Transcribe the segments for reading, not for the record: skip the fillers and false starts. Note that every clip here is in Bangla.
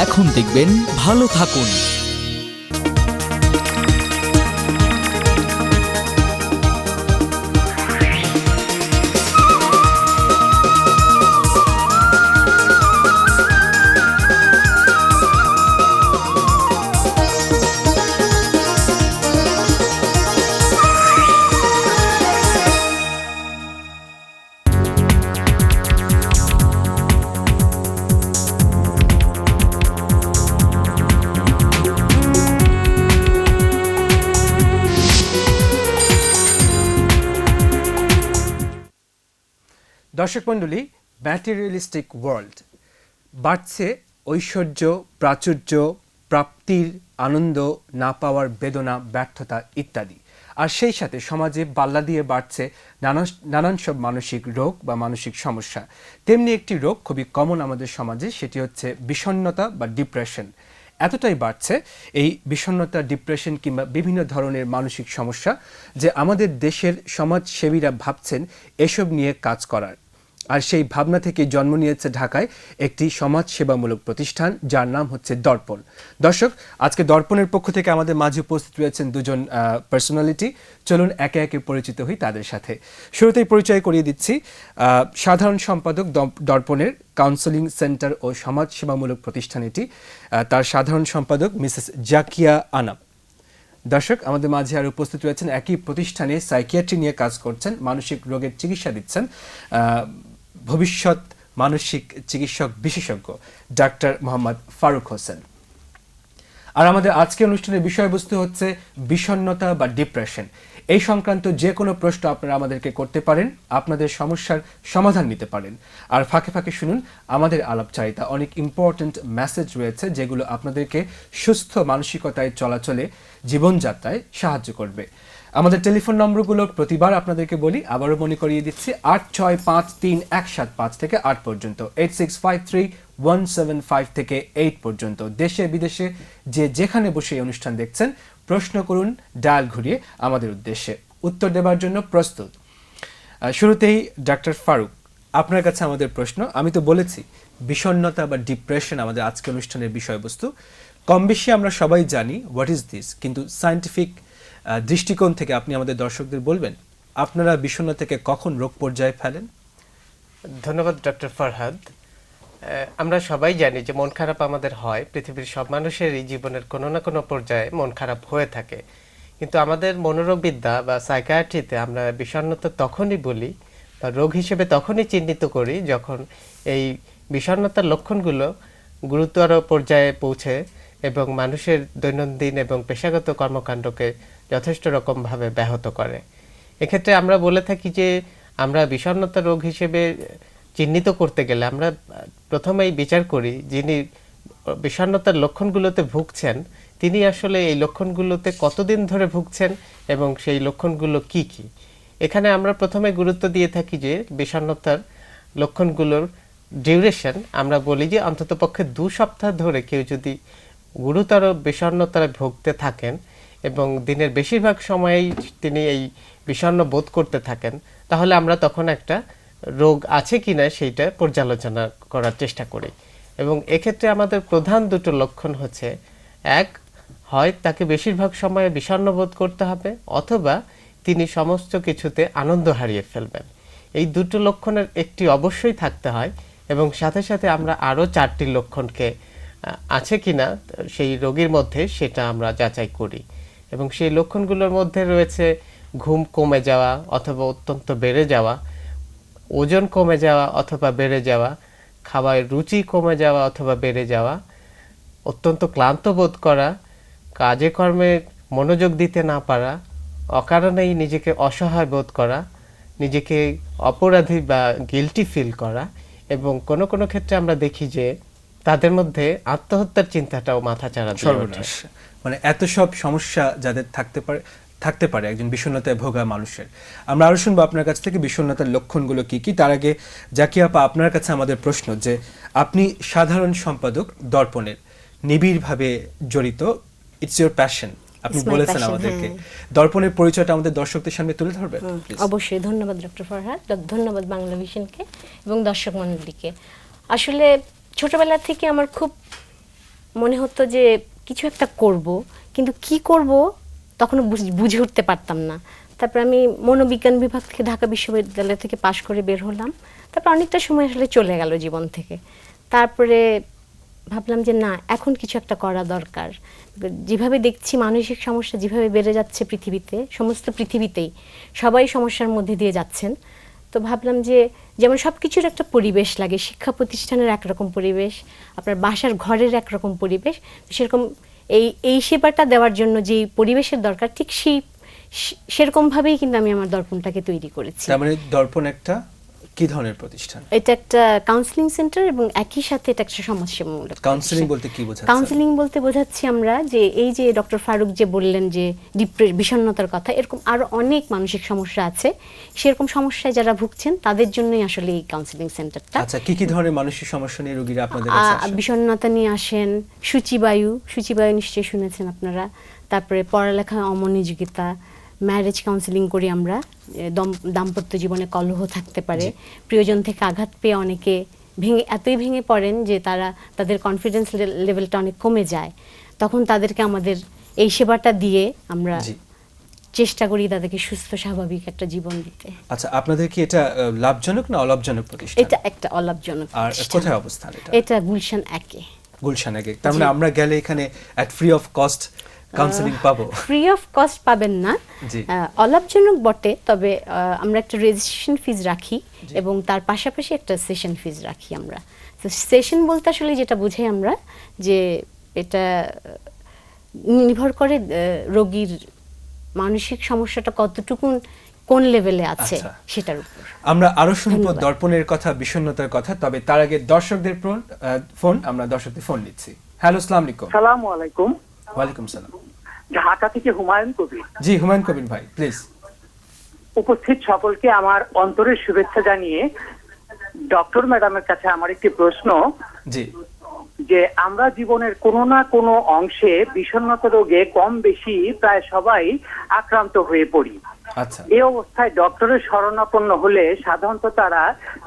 এখন দেখবেন ভালো থাকুন। দর্শক মণ্ডলী, ম্যাটেরিয়ালিস্টিক ওয়ার্ল্ড বাড়ছে ঐশ্বর্য, প্রাচুর্য, প্রাপ্তির আনন্দ, না পাওয়ার বেদনা, ব্যর্থতা ইত্যাদি। আর সেই সাথে সমাজে পাল্লা দিয়ে বাড়ছে নানান সব মানসিক রোগ বা মানসিক সমস্যা। তেমনি একটি রোগ খুবই কমন আমাদের সমাজে, সেটি হচ্ছে বিষণ্ণতা বা ডিপ্রেশন। এতটাই বাড়ছে এই বিষণ্ণতা, ডিপ্রেশন কিংবা বিভিন্ন ধরনের মানসিক সমস্যা যে আমাদের দেশের সমাজসেবীরা ভাবছেন এসব নিয়ে কাজ করার। আর সেই ভাবনা থেকে জন্ম নিয়েছে ঢাকায় একটি সমাজসেবামূলক প্রতিষ্ঠান, যার নাম হচ্ছে দর্পণ। দর্শক, আজকে দর্পণের পক্ষ থেকে আমাদের মাঝে উপস্থিত রয়েছেন দুজন পার্সোনালিটি। চলুন একে একে পরিচিত হই তাদের সাথে। শুরুতেই পরিচয় করিয়ে দিচ্ছি সাধারণ সম্পাদক দর্পণের কাউন্সেলিং সেন্টার ও সমাজসেবামূলক প্রতিষ্ঠান এটি, তার সাধারণ সম্পাদক মিসেস জাকিয়া আনাম। দর্শক, আমাদের মাঝে আর উপস্থিত রয়েছেন একই প্রতিষ্ঠানে সাইকিয়াট্রি নিয়ে কাজ করছেন, মানসিক রোগের চিকিৎসা দিচ্ছেন, ভবিষ্যৎ মানসিক চিকিৎসক বিশেষজ্ঞ ডাক্তার মোহাম্মদ ফারুক হোসেন। আর আমাদের আজকের অনুষ্ঠানের বিষয়বস্তু হচ্ছে বিষণ্ণতা বা ডিপ্রেশন। এই সংক্রান্ত যে কোনো প্রশ্ন আপনারা আমাদেরকে করতে পারেন, আপনাদের সমস্যার সমাধান নিতে পারেন। আর ফাঁকে ফাঁকে শুনুন আমাদের আলাপচারিতা, অনেক ইম্পর্ট্যান্ট মেসেজ রয়েছে যেগুলো আপনাদেরকে সুস্থ মানসিকতায় চলাচলে, জীবনযাত্রায় সাহায্য করবে। আমাদের টেলিফোন নম্বরগুলো প্রতিবার আপনাদেরকে বলি, আবারও মনে করিয়ে দিচ্ছি, 865317 থেকে 8 পর্যন্ত, 865317 থেকে 8 পর্যন্ত। দেশে বিদেশে যে যেখানে বসে এই অনুষ্ঠান দেখছেন, প্রশ্ন করুন ডায়াল ঘুরিয়ে আমাদের উদ্দেশ্যে। উত্তর দেওয়ার জন্য প্রস্তুত। শুরুতেই ডাক্তার ফারুক, আপনার কাছে আমাদের প্রশ্ন। আমি তো বলেছি বিষণ্ণতা বা ডিপ্রেশন আমাদের আজকের অনুষ্ঠানের বিষয়বস্তু। কম বেশি আমরা সবাই জানি হোয়াট ইজ দিস, কিন্তু সায়েন্টিফিক দৃষ্টিকোণ থেকে আপনি আমাদের দর্শকদের বলবেন আপনারা বিষণ্ণ থেকে কখন রোগ পর্যায়ে ফেলেন? ধন্যবাদ ডক্টর ফরহাদ। আমরা সবাই জানি যে মন খারাপ আমাদের হয়, পৃথিবীর সব মানুষেরই জীবনের কোনো না কোনো পর্যায়ে মন খারাপ হয়ে থাকে। কিন্তু আমাদের মনোরোগবিদ্যা বা সাইকিয়াট্রিতে আমরা বিষণ্ণতা তখনই বলি বা রোগ হিসেবে তখনই চিহ্নিত করি যখন এই বিষণ্ণতার লক্ষণগুলো গুরুতর পর্যায়ে পৌঁছে এবং মানুষের দৈনন্দিন এবং পেশাগত কর্মকাণ্ডকে যথেষ্ট রকমভাবে ব্যাহত করে। এক্ষেত্রে আমরা বলে থাকি যে আমরা বিষণ্ণতা রোগ হিসেবে চিহ্নিত করতে গেলে আমরা প্রথমেই বিচার করি যিনি বিষণ্ণতার লক্ষণগুলোতে ভুগছেন তিনি আসলে এই লক্ষণগুলোতে কতদিন ধরে ভুগছেন এবং সেই লক্ষণগুলো কি কি। এখানে আমরা প্রথমে গুরুত্ব দিয়ে থাকি যে বিষণ্ণতার লক্ষণগুলোর ডিউরেশন। আমরা বলি যে অন্ততপক্ষে 2 সপ্তাহ ধরে কেউ যদি গুরুতর বিষণ্ণতায় ভুগতে থাকেন এবং দিনের বেশিরভাগ সময়েই তিনি এই বিষণ্ণ বোধ করতে থাকেন, তাহলে আমরা তখন একটা রোগ আছে কিনা সেইটা পর্যালোচনা করার চেষ্টা করি। এবং এক্ষেত্রে আমাদের প্রধান দুটো লক্ষণ হচ্ছে, এক, হয় তাকে বেশিরভাগ সময়ে বিষণ্ণ বোধ করতে হবে, অথবা তিনি সমস্ত কিছুতে আনন্দ হারিয়ে ফেলবেন। এই দুটো লক্ষণের একটি অবশ্যই থাকতে হয় এবং সাথে সাথে আমরা আরও 4টি লক্ষণকে আছে কিনা সেই রোগীর মধ্যে সেটা আমরা যাচাই করি। এবং সেই লক্ষণগুলোর মধ্যে রয়েছে ঘুম কমে যাওয়া অথবা অত্যন্ত বেড়ে যাওয়া, ওজন কমে যাওয়া অথবা বেড়ে যাওয়া, খাবারের রুচি কমে যাওয়া অথবা বেড়ে যাওয়া, অত্যন্ত ক্লান্ত বোধ করা, কাজে কর্মে মনোযোগ দিতে না পারা, অকারণেই নিজেকে অসহায় বোধ করা, নিজেকে অপরাধী বা গিল্টি ফিল করা, এবং কোনো কোনো ক্ষেত্রে আমরা দেখি যে তাদের মধ্যে আত্মহত্যার চিন্তাটাও মাথাচাড়া দিয়ে ওঠে। মানে এত সব সমস্যা যাদের থাকতে পারে একজন বিষণ্ণতায় ভোগা মানুষের। আমরা আরো শুনবো আপনার কাছ থেকে বিষণ্ণতার লক্ষণগুলো কি কি। তার আগে জাকিয়া আপা, আপনার কাছে আমাদের প্রশ্ন যে আপনি সাধারণ সম্পাদক দর্পণের, নিবিড়ভাবে জড়িত, ইটস ইউর প্যাশন, আপনি It's my বলেছেন passion, আমাদেরকে। হ্যাঁ। দর্পণের পরিচয়টা আমাদের দর্শকদের সামনে তুলে ধরবেন please? অবশ্যই ধন্যবাদ ডক্টর ফরহাদ, ধন্যবাদ বাংলা ভিশনকে এবং দর্শক মণ্ডলীকে। আসলে ছোটবেলা থেকে আমার খুব মনে হতো যে কিছু একটা করব, কিন্তু কি করব তখনও বুঝে উঠতে পারতাম না। তারপর আমি মনোবিজ্ঞান বিভাগ থেকে ঢাকা বিশ্ববিদ্যালয় থেকে পাশ করে বের হলাম। তারপর অনেকটা সময় আসলে চলে গেল জীবন থেকে। তারপরে ভাবলাম যে না, এখন কিছু একটা করা দরকার। যেভাবে দেখছি মানসিক সমস্যা যেভাবে বেড়ে যাচ্ছে পৃথিবীতে, সমস্ত পৃথিবীতেই সবাই সমস্যার মধ্যে দিয়ে যাচ্ছেন। তো ভাবলাম যে যেমন সব কিছুর একটা পরিবেশ লাগে, শিক্ষা প্রতিষ্ঠানের একরকম পরিবেশ, আপনার বাসার ঘরের একরকম পরিবেশ, সেরকম এই সেবাটা দেওয়ার জন্য যে পরিবেশের দরকার, ঠিক সেরকমভাবেই কিন্তু আমি আমার দর্পণটাকে তৈরি করেছি। তার মানে দর্পণ একটা কি ধরনের প্রতিষ্ঠান? এটা একটা কাউন্সিলিং সেন্টার এবং একই সাথে এটা একটা সমাজসেবামূলক কাউন্সিলিং প্রতিষ্ঠান। বলতে কি বোঝাচ্ছেন? কাউন্সিলিং বলতে বোঝাচ্ছি আমরা যে এই যে ডক্টর ফারুক যে বললেন যে বিষণ্ণতার কথা, এরকম আরো অনেক মানসিক সমস্যা আছে, সেরকম সমস্যায় যারা ভুগছেন তাদের জন্যই আসলে এই কাউন্সিলিং সেন্টারটা। আচ্ছা, কি ধরনের মানসিক সমস্যা নিয়ে রোগীরা আপনাদের কাছে আসেন? বিষণ্ণতা নিয়ে আসেন, সূচিবায়ু নিশ্চয়ই শুনেছেন আপনারা, তারপরে পড়ালেখায় অমনোযোগিতা, ম্যারেজ কাউন্সিলিং করি আমরা, দাম্পত্য জীবনে কলহ থাকতে পারে, প্রিয়জন থেকে আঘাত পেয়ে অনেকে এতই ভেঙে পড়েন যে তাদের কনফিডেন্স লেভেলটা অনেক কমে যায়। তখন তাদেরকে আমাদের এই সেবাটা দিয়ে আমরা চেষ্টা করি তাদেরকে সুস্থ স্বাভাবিক একটা জীবন দিতে। আচ্ছা, আপনাদের কি এটা লাভজনক না অলাভজনক প্রতিষ্ঠান? এটা একটা অলাভজনক আর প্রতিষ্ঠান। কোথায় অবস্থান এটা? এটা গুলশান 1-এ। গুলশান 1-এ। তার মানে আমরা গেলে এখানে এট ফ্রি অফ কস্ট কাউন্সিলিং পাবো? ফ্রি অফ কস্ট পাবেন না, অলাভজনক বটে, তবে আমরা একটা রেজিস্ট্রেশন ফিজ রাখি এবং তার পাশাপাশি একটা সেশন ফিজ রাখি আমরা। তো সেশন বলতে আসলে যেটা বুঝাই আমরা যে এটা নির্ভর করে রোগীর মানসিক সমস্যাটা কতটুকু কোন লেভেলে আছে সেটার উপর। আমরা আরো শুনবো দর্পণের কথা, বিষণ্ণতার কথা, তবে তার আগে দর্শকদের ফোন, আমরা দর্শকদের ফোন নিচ্ছি। হ্যালো, আসসালামু আলাইকুম। আসসালামু আলাইকুম। ওয়ালাইকুম সালাম। ঢাকা থেকে হুমায়ুন কবির। জি, হুমায়ুন কবির ভাই, প্লিজ। উপস্থিত সকলকে আমার অন্তরের শুভেচ্ছা জানিয়ে ডক্টর ম্যাডামের কাছে আমার একটি প্রশ্ন। জি। যে আমরা জীবনের কোনো না কোনো অংশে বিষণ্ণতা রোগে কম বেশি প্রায় সবাই আক্রান্ত হয়ে পড়ি। আচ্ছা। এই অবস্থায় ডক্টরের শরণাপন্ন হলে সাধারণত তারা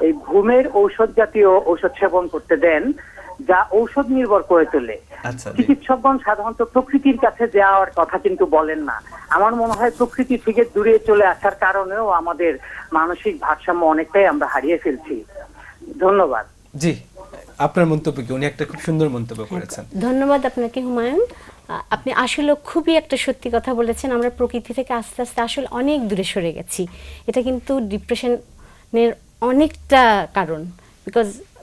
এই ঘুমের ঔষধ জাতীয় ঔষধ সেবন করতে দেন, যা ঔষধ নির্ভর করে তোলে। চিকিৎসকগণ সাধারণত প্রকৃতির কাছে যাওয়ার কথা কিন্তু বলেন না। আমার মনে হয় প্রকৃতি থেকে দূরে চলে আসার কারণেও আমাদের মানসিক ভারসাম্য অনেকটাই আমরা হারিয়ে ফেলছি। ধন্যবাদ। জি, আপনার মন্তব্য কি? উনি একটা খুব সুন্দর মন্তব্য করেছেন। ধন্যবাদ আপনাকে হুমায়ুন। আপনি আসলে খুবই একটা সত্যি কথা বলেছেন। আমরা প্রকৃতি থেকে আস্তে আস্তে আসলে অনেক দূরে সরে গেছি। এটা কিন্তু ডিপ্রেশনের অনেকটা কারণ, বিকজ